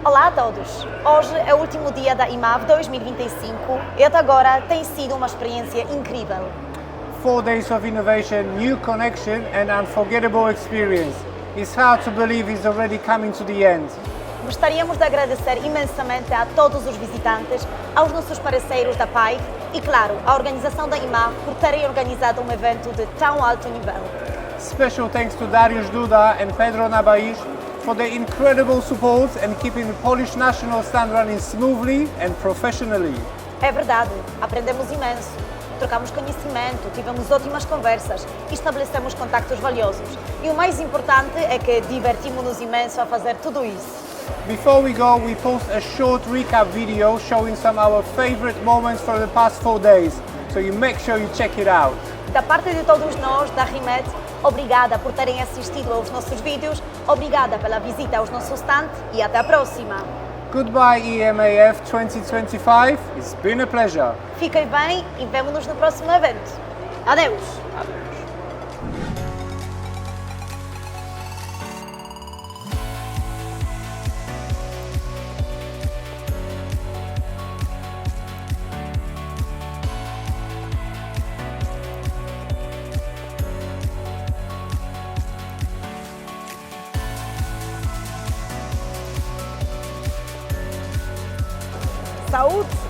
Olá a todos! Hoje é o último dia da EMAF 2025 e até agora tem sido uma experiência incrível. 4 days of innovation, new connection and unforgettable experience. It's hard to believe it's already coming to the end. Gostaríamos de agradecer imensamente a todos os visitantes, aos nossos parceiros da PAIH e, claro, à organização da EMAF por terem organizado um evento de tão alto nível. Special thanks to Dariusz Duda and Pedro Nabaish for their incredible support and keeping the Polish national stand running smoothly and professionally. É verdade, aprendemos imenso, trocamos conhecimento, tivemos ótimas conversas e estabelecemos contactos valiosos. E o mais importante é que divertimos-nos imenso a fazer tudo isso. Before we go, we post a short recap video showing some of our favorite moments from the past 4 days, so you make sure you check it out. Da parte de todos nós, da RIMET, obrigada por terem assistido aos nossos vídeos, obrigada pela visita aos nossos stand e até a próxima. Goodbye EMAF 2025, it's been a pleasure. Fiquem bem e vemo-nos no próximo evento. Adeus! Saúde!